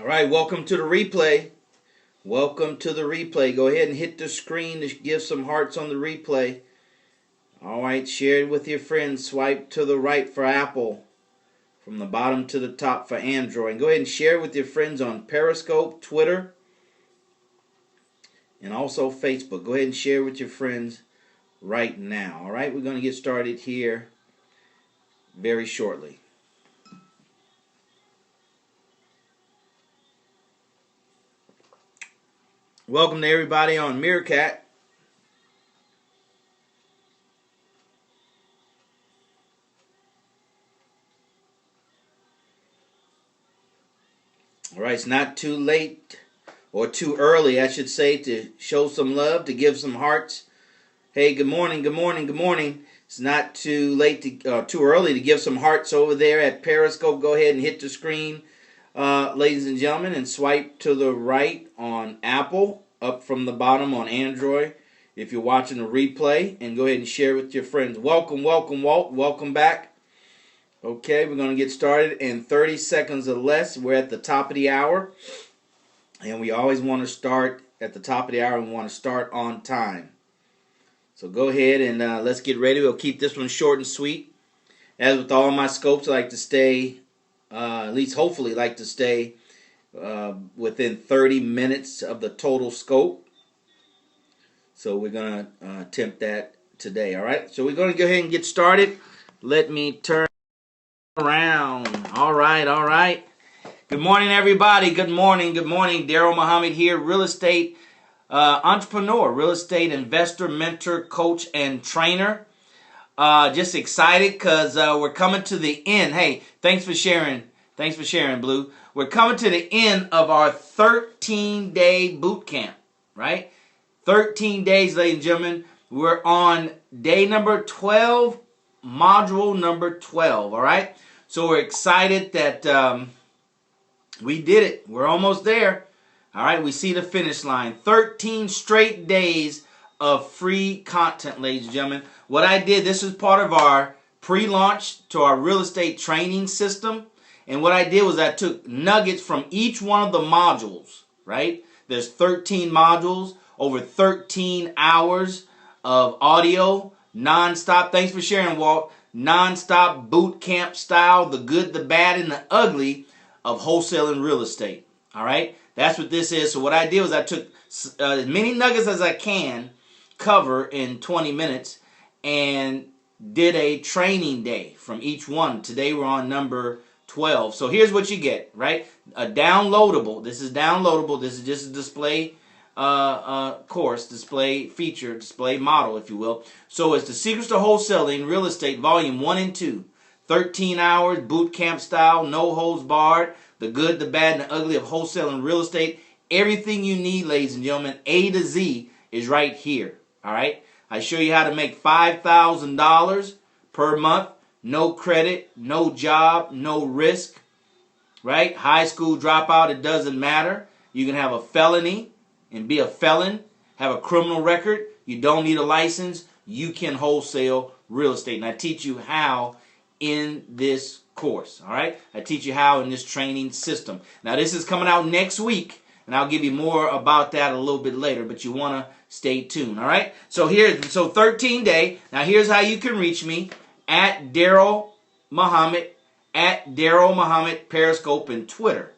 All right, welcome to the replay. Welcome to the replay. Go ahead and hit the screen to give some hearts on the replay. All right, share it with your friends. Swipe to the right for Apple, from the bottom to the top for Android. And go ahead and share it with your friends on Periscope, Twitter, and also Facebook. Go ahead and share it with your friends right now. All right, we're going to get started here very shortly. Welcome to everybody on Meerkat. All right, it's not too late or too early, I should say, to show some love, to give some hearts. Hey, good morning, good morning, good morning. It's not too late to too early to give some hearts over there at Periscope. Go ahead and hit the screen, ladies and gentlemen, and swipe to the right on Apple, up from the bottom on Android. If you're watching the replay, and go ahead and share with your friends. Welcome, welcome, Walt. Welcome back. Okay, we're going to get started in 30 seconds or less. We're at the top of the hour, and we always want to start at the top of the hour, and we want to start on time. So go ahead and let's get ready. We'll keep this one short and sweet. As with all my scopes, I like to stay, at least hopefully like to stay within 30 minutes of the total scope. So we're going to attempt that today, all right? So we're going to go ahead and get started. Let me turn around. All right. Good morning, everybody. Good morning. DarrellMuhammad here, real estate entrepreneur, real estate investor, mentor, coach, and trainer. Just excited because we're coming to the end. Hey, thanks for sharing. Blue. We're coming to the end of our 13-day boot camp, right? 13 days, ladies and gentlemen. We're on day number 12, module number 12, all right? So we're excited that we did it. We're almost there. All right, we see the finish line. 13 straight days of free content, ladies and gentlemen. What I did, this is part of our pre-launch to our real estate training system. And what I did was I took nuggets from each one of the modules, right? There's 13 modules, over 13 hours of audio, nonstop. Thanks for sharing, Walt. Nonstop boot camp style, the good, the bad, and the ugly of wholesaling real estate. All right? That's what this is. So what I did was I took as many nuggets as I can cover in 20 minutes and did a training day from each one. Today we're on number 12. So here's what you get, right? A downloadable. This is downloadable. This is just a display course, display feature, display model, if you will. So it's the Secrets to Wholesaling Real Estate Volume 1 and 2. 13 hours, boot camp style, no holds barred, the good, the bad, and the ugly of wholesaling real estate. Everything you need, ladies and gentlemen, A to Z is right here. All right? I show you how to make $5,000 per month. No credit, no job, no risk. Right? High school dropout, it doesn't matter. You can have a felony and be a felon, have a criminal record. You don't need a license. You can wholesale real estate. And I teach you how in this course. All right? I teach you how in this training system. Now, this is coming out next week, and I'll give you more about that a little bit later, but you want to stay tuned. All right? So 13 day. Now, here's how you can reach me. At DarrellMuhammad, Periscope, and Twitter.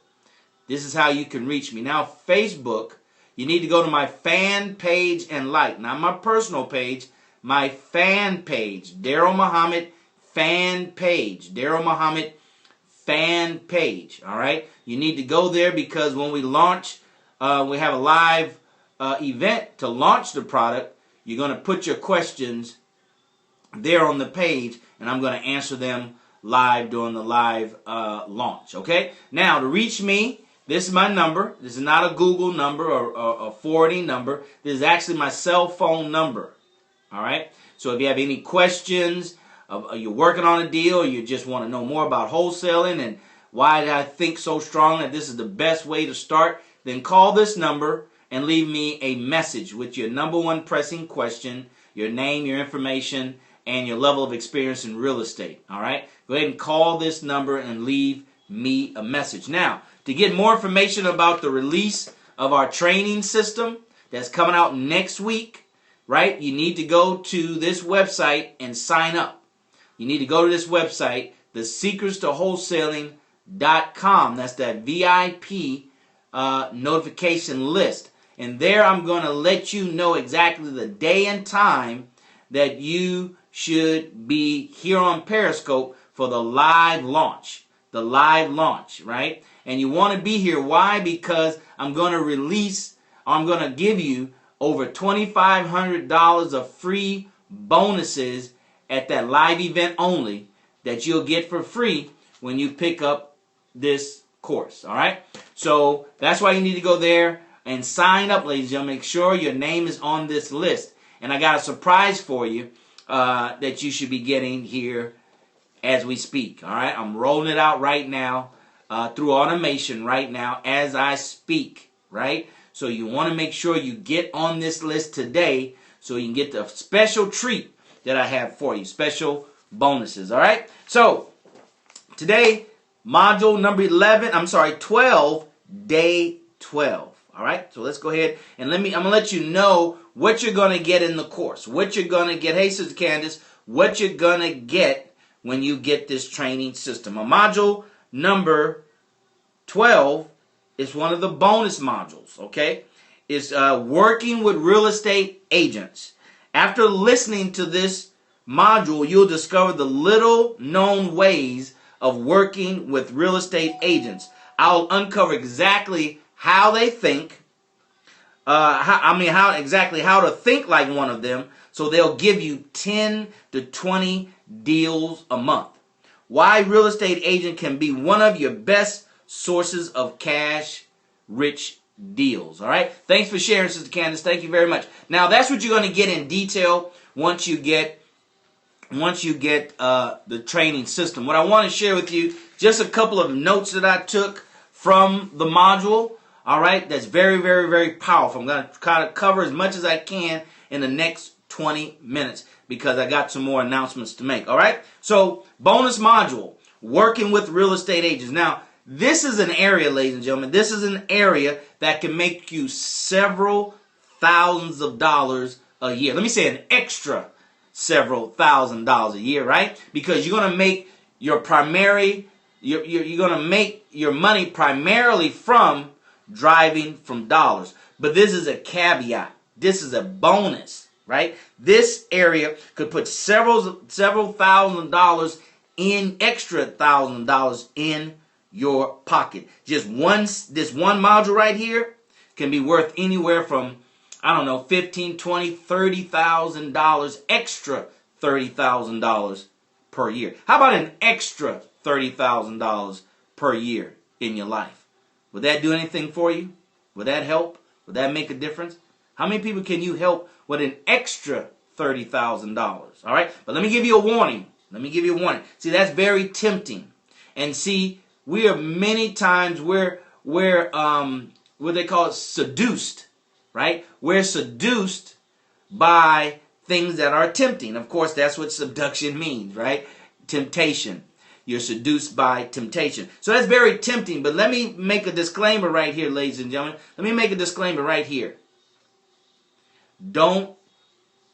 This is how you can reach me. Now, Facebook, you need to go to my fan page and like. Not my personal page, my fan page. DarrellMuhammad fan page. DarrellMuhammad fan page. All right? You need to go there because when we launch, we have a live event to launch the product. You're going to put your questions there on the page, and I'm going to answer them live during the live launch, okay? Now, to reach me, this is my number. This is not a Google number or a forwarding number. This is actually my cell phone number, all right? So if you have any questions, you're working on a deal, or you just want to know more about wholesaling and why did I think so strong that this is the best way to start, then call this number and leave me a message with your number one pressing question, your name, your information, and your level of experience in real estate. All right? Go ahead and call this number and leave me a message. Now, To get more information about the release of our training system that's coming out next week, right, you need to go to this website and sign up. You need to go to this website, thesecretstowholesaling.com. That's that VIP notification list. And there I'm going to let you know exactly the day and time that you should be here on Periscope for the live launch. The live launch, right? And you want to be here. Why? Because I'm going to give you over $2,500 of free bonuses at that live event only that you'll get for free when you pick up this course. All right? So that's why you need to go there and sign up, ladies and gentlemen. Make sure your name is on this list. And I got a surprise for you that you should be getting here as we speak. All right? I'm rolling it out right now through automation right now as I speak. Right? So you want to make sure you get on this list today so you can get the special treat that I have for you. Special bonuses. All right? So today, module number 12, day 12. All right? So let's go ahead and I'm going to let you know what you're going to get in the course. What you're going to get. Hey, Sister Candace, what you're going to get when you get this training system. A module number 12 is one of the bonus modules, okay? It's working with real estate agents. After listening to this module, you'll discover the little known ways of working with real estate agents. I'll uncover exactly how they think, how to think like one of them, so they'll give you 10 to 20 deals a month. Why real estate agent can be one of your best sources of cash-rich deals. All right? Thanks for sharing, Sister Candace. Thank you very much. Now, that's what you're going to get in detail once you get the training system. What I want to share with you, just a couple of notes that I took from the module. All right? That's very, very, very powerful. I'm going to kind of cover as much as I can in the next 20 minutes because I got some more announcements to make. All right? So, bonus module, working with real estate agents. Now, this is an area, ladies and gentlemen, this is an area that can make you several thousands of dollars a year. Let me say an extra several $1,000s a year, right? Because you're going to make your you're going to make your money primarily from driving from dollars. But this is a caveat. This is a bonus, right? This area could put several $1,000s in, extra $1,000 in your pocket. This one module right here can be worth anywhere from, I don't know, $15,000, $20,000, $30,000, extra $30,000 per year. How about an extra $30,000 per year in your life? Would that do anything for you? Would that help? Would that make a difference? How many people can you help with an extra $30,000? All right? But let me give you a warning. See, that's very tempting. And see, we are many times we're what they call it, seduced, right? We're seduced by things that are tempting. Of course, that's what seduction means, right? Temptation. You're seduced by temptation. So that's very tempting. But let me make a disclaimer right here, ladies and gentlemen. Let me make a disclaimer right here. Don't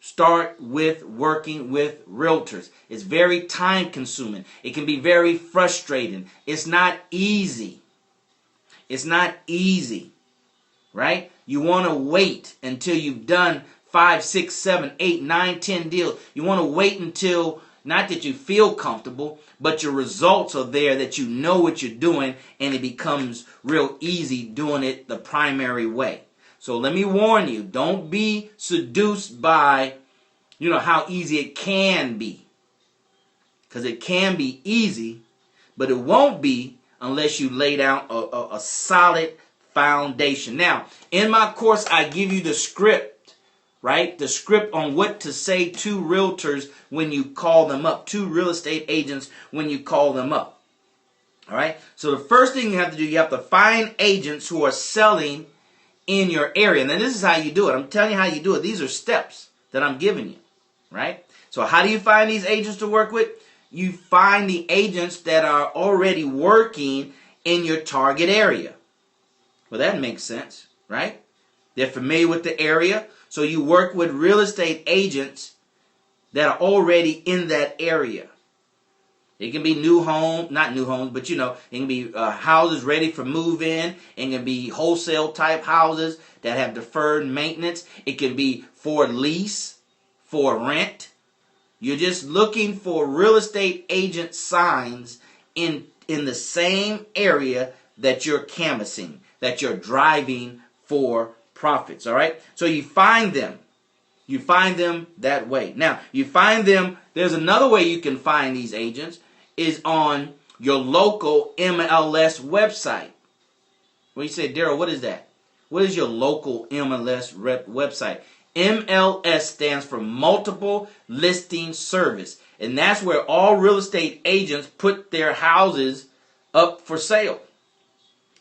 start with working with realtors. It's very time consuming. It can be very frustrating. It's not easy. Right? You want to wait until you've done 5, 6, 7, 8, 9, 10 deals. You want to wait until, not that you feel comfortable, but your results are there, that you know what you're doing, and it becomes real easy doing it the primary way. So let me warn you, don't be seduced by, how easy it can be. Because it can be easy, but it won't be unless you lay down a solid foundation. Now, in my course, I give you the script, right? The script on what to say to realtors when you call them up, to real estate agents when you call them up. All right? So the first thing you have to do, you have to find agents who are selling in your area. Now, this is how you do it. I'm telling you how you do it. These are steps that I'm giving you, right? So how do you find these agents to work with? You find the agents that are already working in your target area. Well, that makes sense, right? They're familiar with the area, so you work with real estate agents that are already in that area. It can be not new homes, but it can be houses ready for move-in. It can be wholesale type houses that have deferred maintenance. It can be for lease, for rent. You're just looking for real estate agent signs in the same area that you're canvassing, that you're driving for profits, all right? So you find them. You find them that way. Now, you find them, there's another way you can find these agents, is on your local MLS website. Well, you say, Darrell, what is that? What is your local MLS website? MLS stands for Multiple Listing Service. And that's where all real estate agents put their houses up for sale.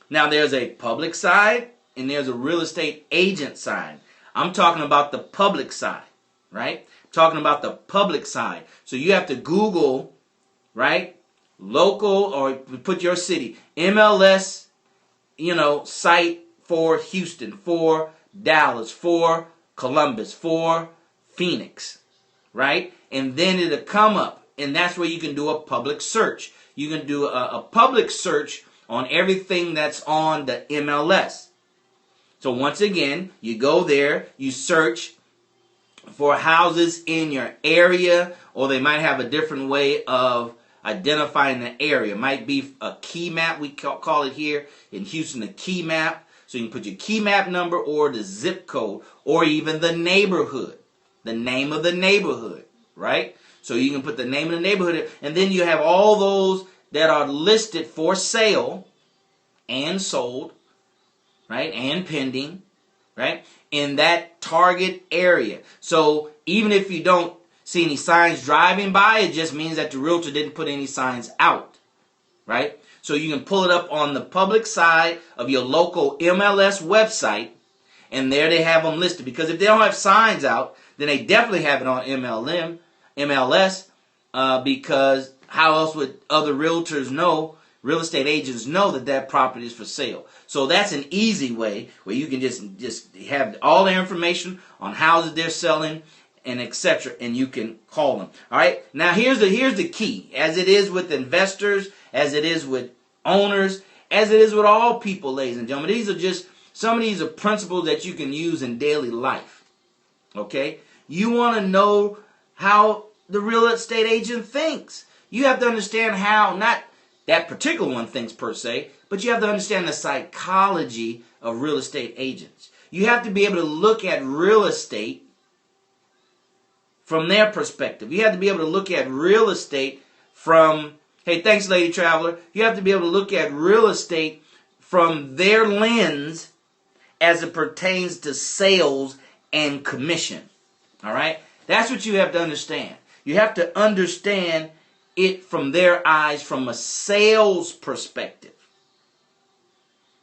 Now, there's a public side and there's a real estate agent side. I'm talking about the public side, right? Talking about the public side. So you have to Google, right? Local, or put your city. MLS, site for Houston, for Dallas, for Columbus, for Phoenix, right? And then it'll come up. And that's where you can do a public search. You can do a public search on everything that's on the MLS. So once again, you go there, you search for houses in your area, or they might have a different way of identifying the area. It might be a key map, we call it here in Houston, a key map. So you can put your key map number or the zip code or even the neighborhood, the name of the neighborhood, right? So you can put the name of the neighborhood, and then you have all those that are listed for sale and sold, right, and pending, right, in that target area. So even if you don't see any signs driving by, it just means that the realtor didn't put any signs out, right? So you can pull it up on the public side of your local MLS website, and there they have them listed. Because if they don't have signs out, then they definitely have it on MLS, because how else would other realtors know, real estate agents know that property is for sale? So that's an easy way where you can just have all the information on houses they're selling and etc. and you can call them. All right. Now here's the key. As it is with investors, as it is with owners, as it is with all people, ladies and gentlemen, these are just some of these are principles that you can use in daily life. Okay. You want to know how the real estate agent thinks. You have to understand how, not that particular one thinks per se, but you have to understand the psychology of real estate agents. You have to be able to look at real estate from their perspective. You have to be able to look at real estate from, hey, thanks, Lady Traveler. You have to be able to look at real estate from their lens as it pertains to sales and commission. All right? That's what you have to understand. You have to understand it from their eyes, from a sales perspective.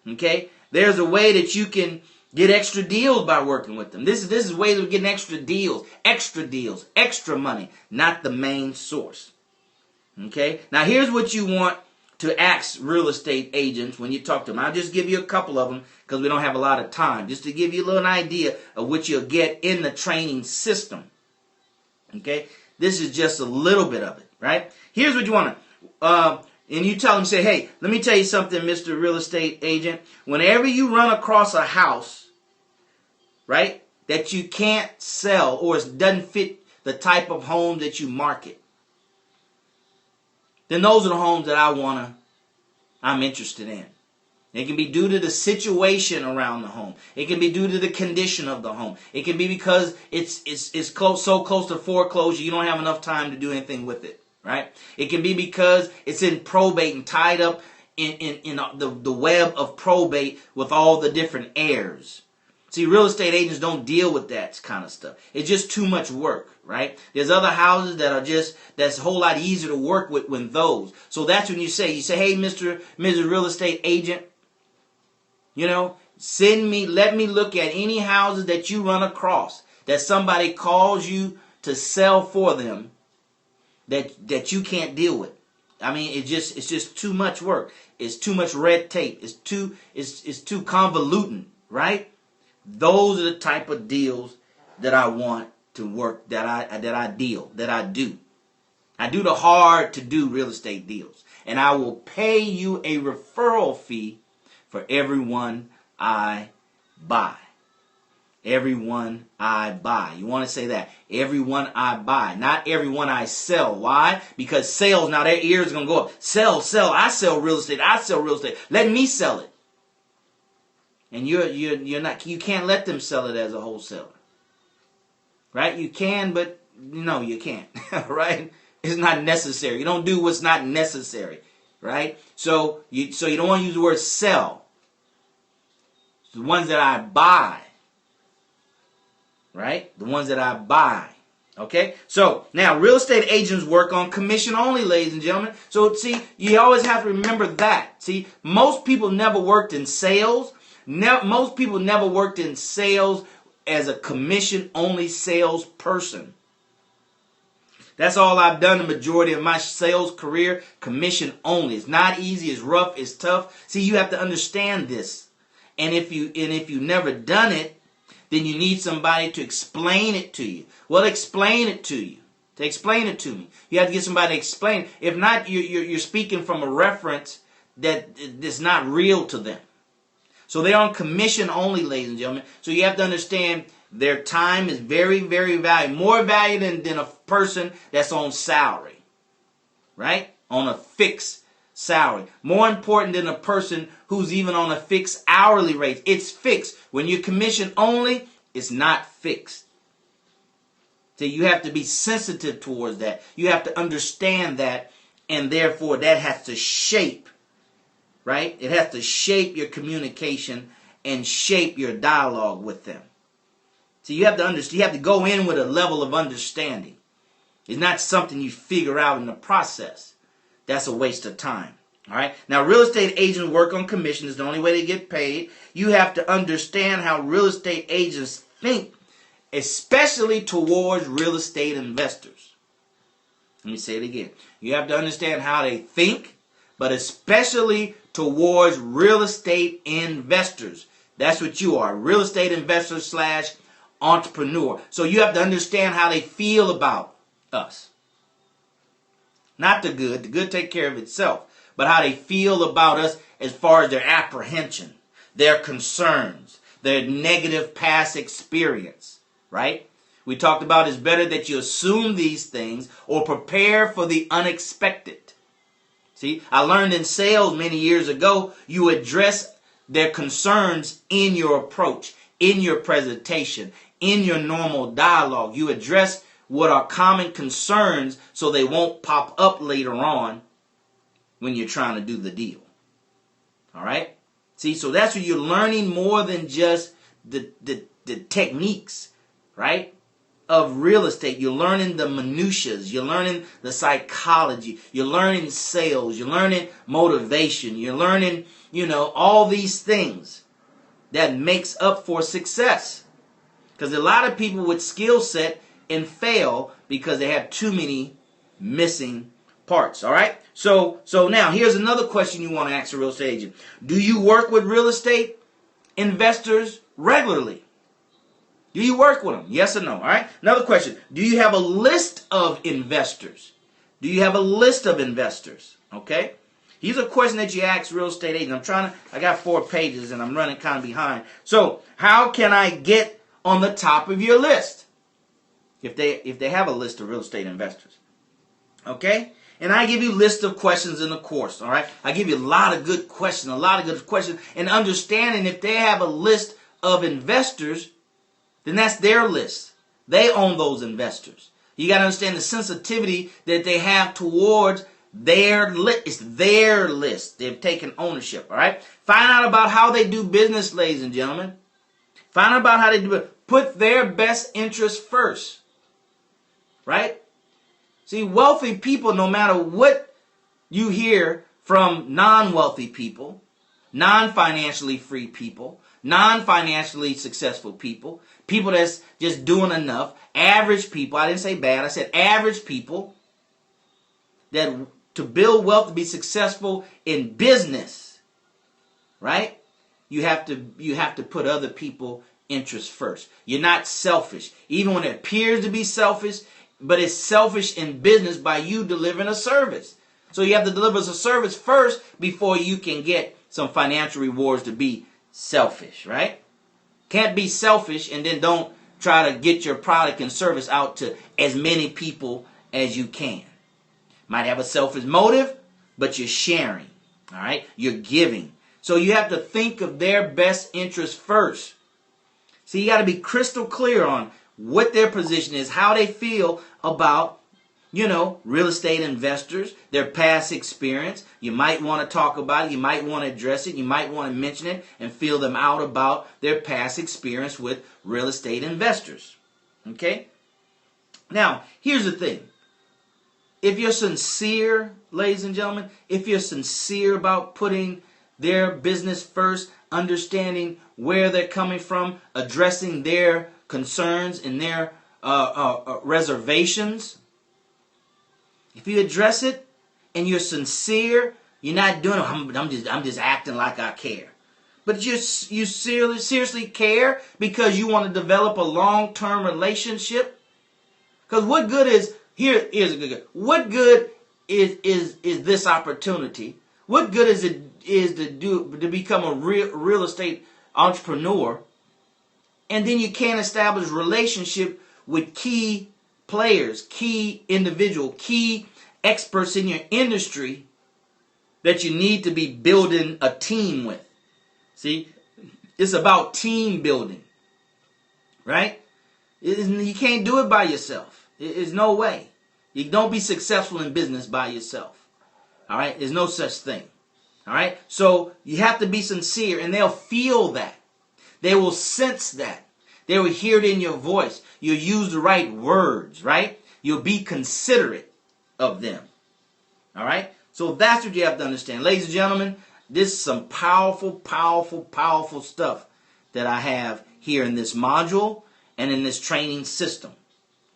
Okay? There's a way that you can get extra deals by working with them. This is ways of getting extra deals, extra money, not the main source. Okay? Now here's what you want to ask real estate agents when you talk to them. I'll just give you a couple of them because we don't have a lot of time, just to give you a little idea of what you'll get in the training system. Okay? This is just a little bit of it, right? Here's what you want to, and you tell them, say, hey, let me tell you something, Mr. Real Estate Agent. Whenever you run across a house, right, that you can't sell or it doesn't fit the type of home that you market, then those are the homes that I'm interested in. It can be due to the situation around the home. It can be due to the condition of the home. It can be because it's close, so close to foreclosure you don't have enough time to do anything with it, right? It can be because it's in probate and tied up in the web of probate with all the different heirs. See, real estate agents don't deal with that kind of stuff. It's just too much work, right? There's other houses that's a whole lot easier to work with than those. So that's when you say, hey, Mrs. Real Estate Agent, let me look at any houses that you run across that somebody calls you to sell for them that you can't deal with. it's just too much work. It's too much red tape. It's too convoluted, right? Those are the type of deals that I want to work, that I do. I do the hard to do real estate deals. And I will pay you a referral fee for everyone I buy. Everyone I buy. You want to say that. Everyone I buy. Not everyone I sell. Why? Because sales, now their ears are going to go up. Sell. I sell real estate. Let me sell it. And you're not, you can't let them sell it as a wholesaler. Right? You can, but no, you can't. Right? It's not necessary. You don't do what's not necessary. Right? So you don't want to use the word sell. It's the ones that I buy. Right? The ones that I buy. Okay? So, now, real estate agents work on commission only, ladies and gentlemen. So, see, you always have to remember that. See, most people never worked in sales. Most people never worked in sales as a commission only salesperson. That's all I've done the majority of my sales career, commission only. It's not easy, it's rough, it's tough. See, you have to understand this. And if you never done it, then you need somebody to explain it to you. Well, explain it to you. To explain it to me. You have to get somebody to explain it. If not, you're speaking from a reference that's not real to them. So they're on commission only, ladies and gentlemen. So you have to understand their time is very, very valuable. More valuable than a person that's on salary. Right? On a fixed salary. More important than a person who's even on a fixed hourly rate. It's fixed. When you're commission only, it's not fixed. So you have to be sensitive towards that. You have to understand that, and therefore that has to shape, right? It has to shape your communication and shape your dialogue with them. So you have to understand. You have to go in with a level of understanding. It's not something you figure out in the process. That's a waste of time. All right. Now, real estate agents work on commission. Is the only way they get paid. You have to understand how real estate agents think, especially towards real estate investors. Let me say it again. You have to understand how they think, but especially towards real estate investors. That's what you are, real estate investor / entrepreneur. So you have to understand how they feel about us. Not the good. The good take care of itself. But how they feel about us as far as their apprehension, their concerns, their negative past experience. Right? We talked about it's better that you assume these things or prepare for the unexpected. See, I learned in sales many years ago, you address their concerns in your approach, in your presentation, in your normal dialogue. You address what are common concerns so they won't pop up later on when you're trying to do the deal. All right? See, so that's what you're learning more than just the techniques, right, of real estate. You're learning the minutiae. You're learning the psychology. You're learning sales. You're learning motivation. You're learning, all these things that makes up for success. Because a lot of people with skill set and fail because they have too many missing parts. All right. So now here's another question you want to ask a real estate agent. Do you work with real estate investors regularly? Do you work with them? Yes or no? All right. Another question. Do you have a list of investors? Do you have a list of investors? Okay. Here's a question that you ask real estate agents. I got 4 pages and I'm running kind of behind. So how can I get on the top of your list? If they have a list of real estate investors. Okay? And I give you a list of questions in the course, all right? I give you a lot of good questions, and understanding if they have a list of investors, then that's their list. They own those investors. You got to understand the sensitivity that they have towards their list. It's their list. They've taken ownership, all right? Find out about how they do business, ladies and gentlemen. Find out about how they do it. Put their best interests first, right? See, wealthy people, no matter what you hear from non-wealthy people, non-financially free people, non-financially successful people, people that's just doing enough, average people, I didn't say bad, I said average people that to build wealth, to be successful in business, right? You have to put other people's interests first. You're not selfish. Even when it appears to be selfish, but it's selfish in business by you delivering a service. So you have to deliver a service first before you can get some financial rewards to be selfish, right? Can't be selfish and then don't try to get your product and service out to as many people as you can. Might have a selfish motive, but you're sharing, all right? You're giving. So you have to think of their best interest first. So you got to be crystal clear on what their position is, how they feel about, real estate investors, their past experience. You might want to talk about it. You might want to address it. You might want to mention it and feel them out about their past experience with real estate investors. Okay? Now, here's the thing. If you're sincere, ladies and gentlemen, if you're sincere about putting their business first, understanding where they're coming from, addressing their concerns and their reservations, if you address it and you're sincere, you're not doing it, I'm just acting like I care. But you seriously care because you want to develop a long-term relationship. Because what good is, here's a good. What good is this opportunity? What good is it to become a real estate entrepreneur, and then you can't establish relationship with key players, key individual, key experts in your industry that you need to be building a team with. See, it's about team building, right? You can't do it by yourself. There's no way. You don't be successful in business by yourself. All right? There's no such thing. All right? So you have to be sincere, and they'll feel that. They will sense that. They will hear it in your voice. You'll use the right words, right? You'll be considerate of them. All right? So that's what you have to understand. Ladies and gentlemen, this is some powerful, powerful, powerful stuff that I have here in this module and in this training system.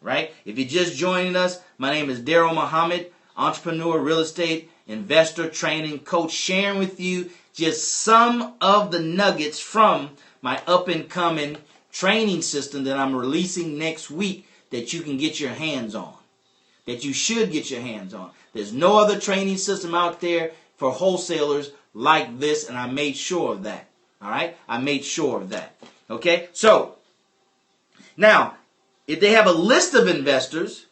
Right? If you're just joining us, my name is DarrellMuhammad, entrepreneur, real estate, investor, training coach, sharing with you just some of the nuggets from my up-and-coming training system that I'm releasing next week that you can get your hands on, that you should get your hands on. There's no other training system out there for wholesalers like this, and I made sure of that. All right? I made sure of that. Okay? So, now, if they have a list of investors,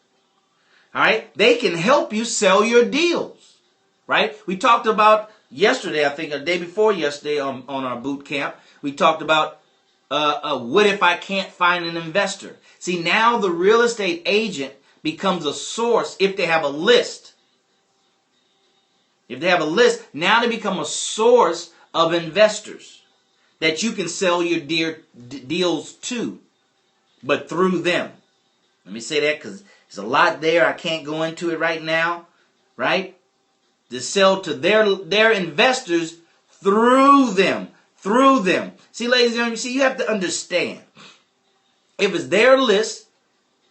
all right, they can help you sell your deals, right? We talked about yesterday, I think, a day before yesterday on our boot camp, we talked about what if I can't find an investor? See, now the real estate agent becomes a source if they have a list. If they have a list, now they become a source of investors that you can sell your deals to, but through them. Let me say that because there's a lot there. I can't go into it right now, right? To sell to their investors through them. Through them. See, ladies and gentlemen, you have to understand. If it's their list,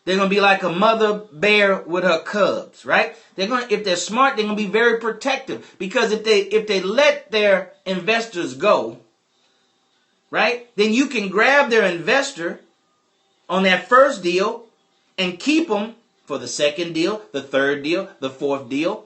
they're going to be like a mother bear with her cubs, right? If they're smart, they're going to be very protective. Because if they let their investors go, right, then you can grab their investor on that first deal and keep them for the second deal, the third deal, the fourth deal,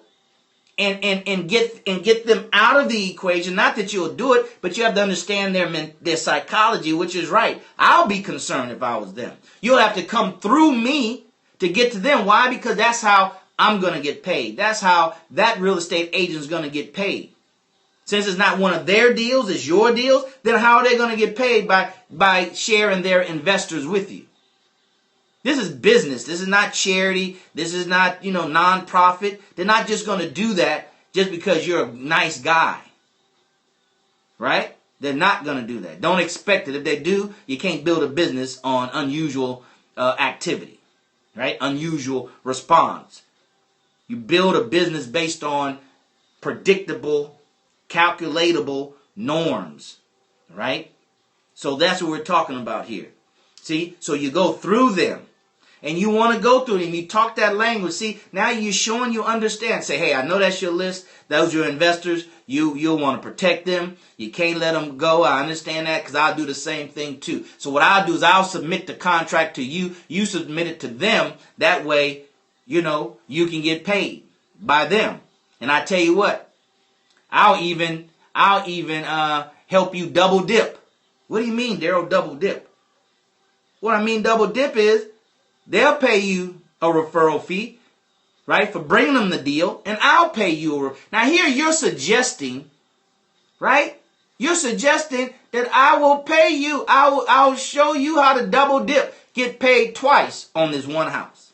and get them out of the equation. Not that you'll do it, but you have to understand their psychology, which is right. I'll be concerned if I was them. You'll have to come through me to get to them. Why? Because that's how I'm going to get paid. That's how that real estate agent is going to get paid. Since it's not one of their deals, it's your deals, then how are they going to get paid? By sharing their investors with you. This is business. This is not charity. This is not, non-profit. They're not just going to do that just because you're a nice guy. Right? They're not going to do that. Don't expect it. If they do, you can't build a business on unusual activity. Right? Unusual response. You build a business based on predictable, calculatable norms. Right? So that's what we're talking about here. See? So you go through them. and you want to go through it and you talk that language, see, now you're showing you understand. Say, hey, I know that's your list. Those are your investors. You'll want to protect them. You can't let them go. I understand that because I'll do the same thing too. So what I'll do is I'll submit the contract to you. You submit it to them. That way, you can get paid by them. And I tell you what, I'll even help you double dip. What do you mean, Darrell, double dip? What I mean double dip is they'll pay you a referral fee, right, for bringing them the deal, and I'll pay you. Now here you're suggesting, right? You're suggesting that I will pay you. I'll show you how to double dip, get paid twice on this one house.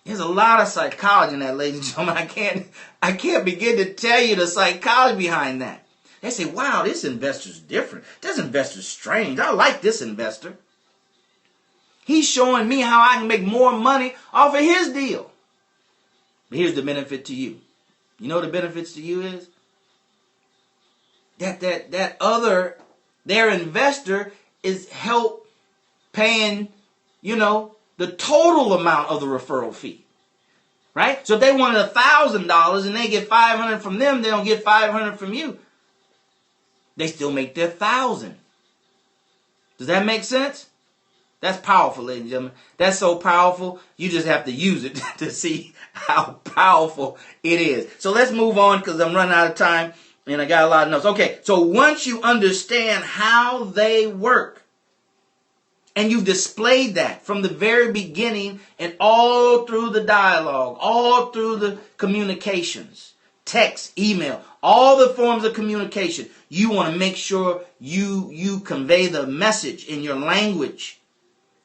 There's a lot of psychology in that, ladies and gentlemen. I can't begin to tell you the psychology behind that. They say, wow, this investor's different. This investor's strange. I like this investor. He's showing me how I can make more money off of his deal. But here's the benefit to you. You know what the benefits to you is? Their investor is help paying, the total amount of the referral fee. Right? So if they wanted $1,000 and they get $500 from them, they don't get $500 from you. They still make their $1,000. Does that make sense? That's powerful, ladies and gentlemen. That's so powerful, you just have to use it to see how powerful it is. So let's move on because I'm running out of time and I got a lot of notes. Okay, so once you understand how they work, and you've displayed that from the very beginning and all through the dialogue, all through the communications, text, email, all the forms of communication, you want to make sure you convey the message in your language,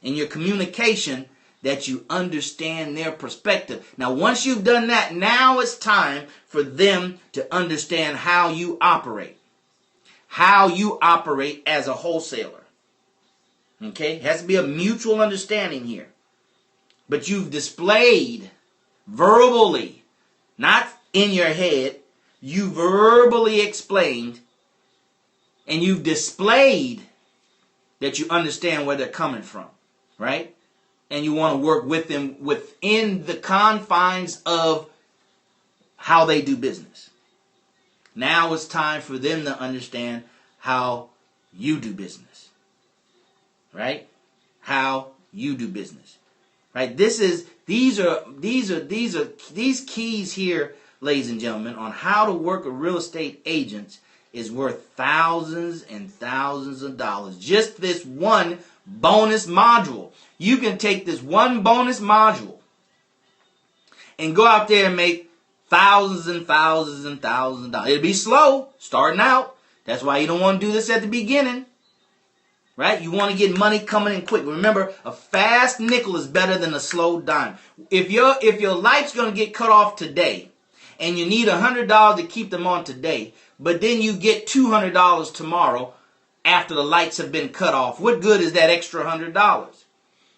in your communication, that you understand their perspective. Now, once you've done that, now it's time for them to understand how you operate as a wholesaler. Okay? It has to be a mutual understanding here. But you've displayed verbally, not in your head, you verbally explained and you've displayed that you understand where they're coming from, right? And you want to work with them within the confines of how they do business. Now it's time for them to understand how you do business, right? How you do business, right? These keys here, ladies and gentlemen, on how to work a real estate agent is worth thousands and thousands of dollars. Just this one bonus module. You can take this one bonus module and go out there and make thousands and thousands and thousands of dollars. It'll be slow starting out. That's why you don't want to do this at the beginning. Right? You want to get money coming in quick. Remember, a fast nickel is better than a slow dime. If your light's going to get cut off today and you need $100 to keep them on today, but then you get $200 tomorrow after the lights have been cut off, what good is that extra $100?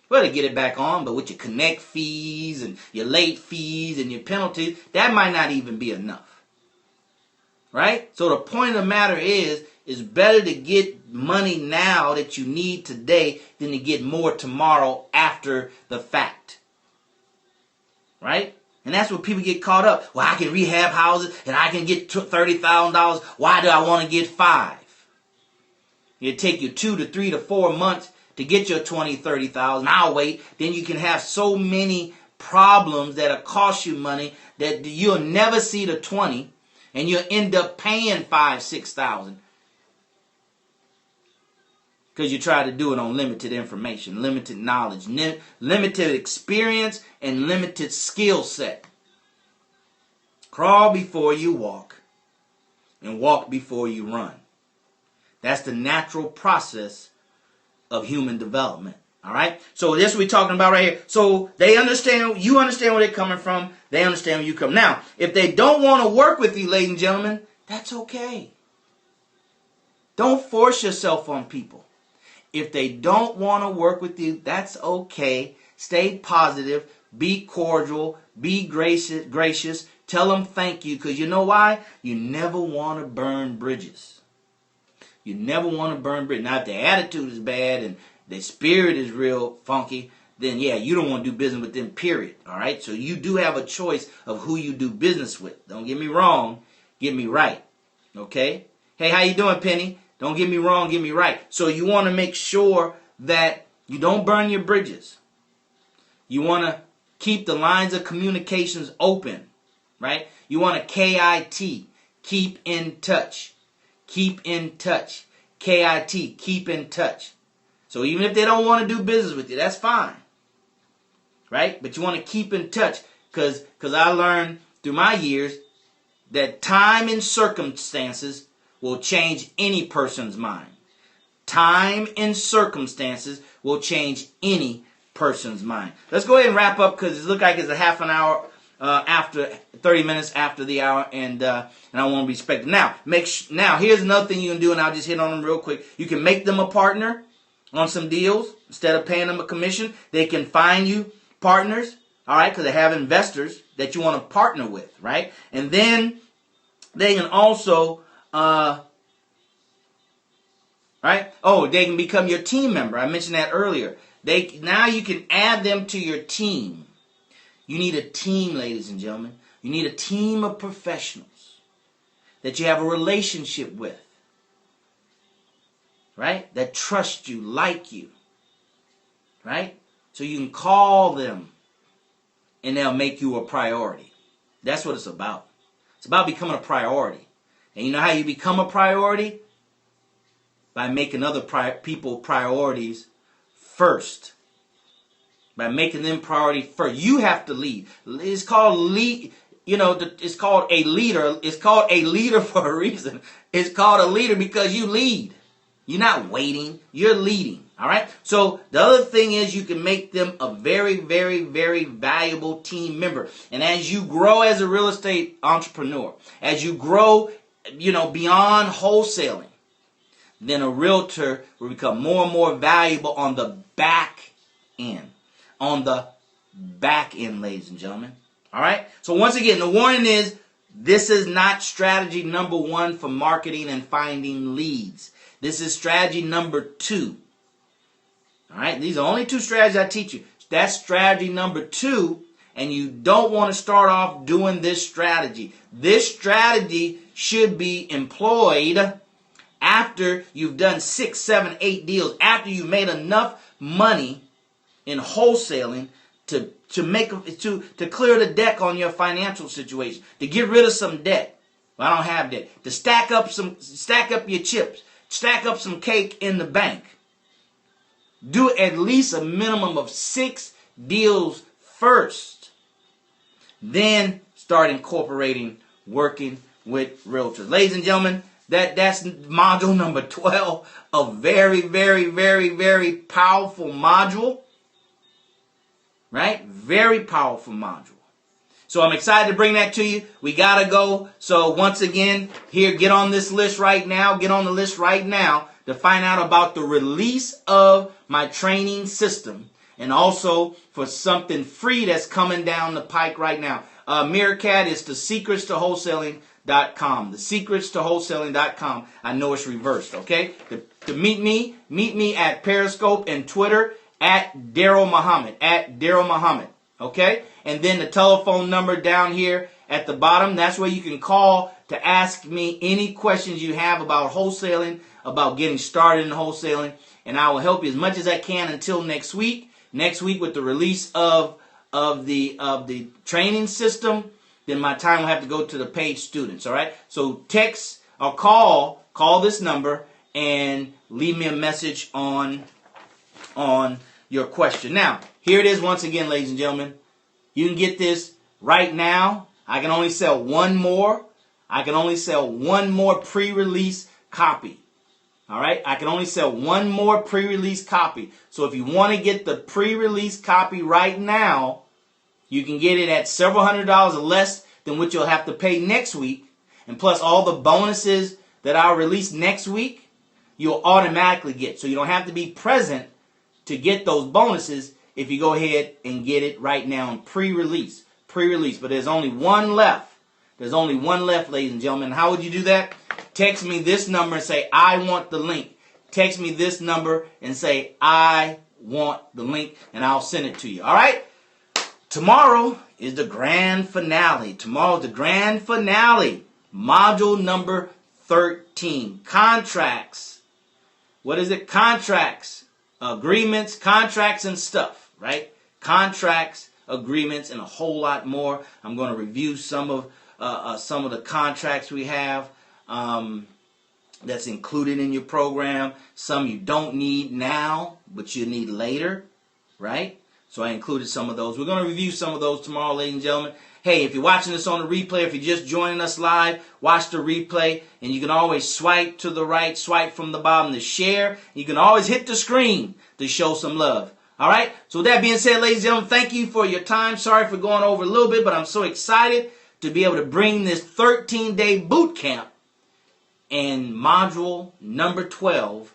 Well, to get it back on, but with your connect fees and your late fees and your penalties, that might not even be enough. Right? So the point of the matter is better to get money now that you need today than to get more tomorrow after the fact. Right? And that's where people get caught up. Well, I can rehab houses and I can get $30,000. Why do I want to get $5? It'll take you 2 to 3 to 4 months to get your $20,000, $30,000. I'll wait. Then you can have so many problems that'll cost you money that you'll never see the 20, and you'll end up paying $5,000, $6,000 because you try to do it on limited information, limited knowledge, limited experience, and limited skill set. Crawl before you walk, and walk before you run. That's the natural process of human development. All right? So this we're talking about right here. So they understand, you understand where they're coming from. They understand where you come. Now, if they don't want to work with you, ladies and gentlemen, that's okay. Don't force yourself on people. If they don't want to work with you, that's okay. Stay positive. Be cordial. Be gracious. Tell them thank you. Because you know why? You never want to burn bridges. You never want to burn bridges. Now, if their attitude is bad and their spirit is real funky, then yeah, you don't want to do business with them, period. All right? So you do have a choice of who you do business with. Don't get me wrong, get me right. Okay? Hey, how you doing, Penny? Don't get me wrong, get me right. So you want to make sure that you don't burn your bridges. You want to keep the lines of communications open, right? You want to KIT, keep in touch. Keep in touch. KIT, keep in touch. So even if they don't want to do business with you, that's fine. Right? But you want to keep in touch because I learned through my years that time and circumstances will change any person's mind. Time and circumstances will change any person's mind. Let's go ahead and wrap up because it looks like it's a half an hour after 30 minutes after the hour, and I want to be respected. Now, here's another thing you can do, and I'll just hit on them real quick. You can make them a partner on some deals instead of paying them a commission. They can find you partners, all right, because they have investors that you want to partner with, right? And then they can also, right? Oh, they can become your team member. I mentioned that earlier. Now you can add them to your team. You need a team, ladies and gentlemen. You need a team of professionals that you have a relationship with, right? That trust you, like you, right? So you can call them and they'll make you a priority. That's what it's about. It's about becoming a priority. And you know how you become a priority? By making other people priorities first. By making them priority first. You have to lead. It's called lead. It's called a leader. It's called a leader for a reason. It's called a leader because you lead. You're not waiting. You're leading. All right? So the other thing is you can make them a very, very, very valuable team member. And as you grow as a real estate entrepreneur, as you grow, beyond wholesaling, then a realtor will become more and more valuable on the back end. On the back end, ladies and gentlemen. All right? So once again, the warning is this is not strategy number 1 for marketing and finding leads. This is strategy number 2. All right? These are only 2 strategies I teach you. That's strategy number 2, and you don't want to start off doing this strategy. This strategy should be employed after you've done 6, 7, 8 deals, after you've made enough money in wholesaling to clear the deck on your financial situation, to get rid of some debt. Well, I don't have debt. To stack up your chips, stack up some cake in the bank. Do at least a minimum of 6 deals first. Then start incorporating working with realtors. Ladies and gentlemen, that's module number 12, a very, very, very, very powerful module. Right? Very powerful module. So I'm excited to bring that to you. We got to go. So once again, here, get on this list right now. Get on the list right now to find out about the release of my training system. And also for something free that's coming down the pike right now. Meerkat is the secrets to wholesaling.com. The secrets to wholesaling.com. I know it's reversed, okay? To meet me at Periscope and Twitter at DarrellMuhammad, okay? And then the telephone number down here at the bottom, that's where you can call to ask me any questions you have about wholesaling, about getting started in wholesaling, and I will help you as much as I can until next week. Next week with the release of the training system, then my time will have to go to the paid students, all right? So text or call this number and leave me a message on your question. Now, here it is once again, ladies and gentlemen. You can get this right now. I can only sell one more. I can only sell one more pre-release copy. All right? I can only sell one more pre-release copy. So if you want to get the pre-release copy right now, you can get it at several $100s less than what you'll have to pay next week. And plus all the bonuses that I'll release next week, you'll automatically get. So you don't have to be present to get those bonuses if you go ahead and get it right now in pre-release. But there's only one left. There's only one left, ladies and gentlemen. How would you do that? Text me this number and say, I want the link. Text me this number and say, I want the link, and I'll send it to you. All right? Tomorrow is the grand finale. Tomorrow's the grand finale. Module number 13. Contracts. What is it? Contracts. Agreements, contracts, and stuff. Right? Contracts, agreements, and a whole lot more. I'm going to review some of the contracts we have that's included in your program. Some you don't need now, but you need later, right? So I included some of those. We're going to review some of those tomorrow, ladies and gentlemen. Hey, if you're watching this on the replay, if you're just joining us live, watch the replay, and you can always swipe to the right, swipe from the bottom to share. You can always hit the screen to show some love. All right? So with that being said, ladies and gentlemen, thank you for your time. Sorry for going over a little bit, but I'm so excited to be able to bring this 13-day boot camp and module number 12,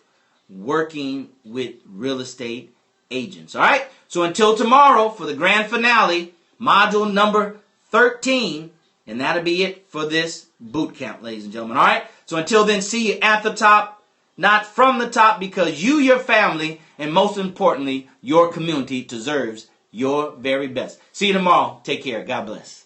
working with real estate agents. All right? So until tomorrow for the grand finale, module number 13, and that'll be it for this boot camp, ladies and gentlemen. All right? So until then, see you at the top, not from the top, because you, your family, and most importantly, your community deserves your very best. See you tomorrow. Take care. God bless.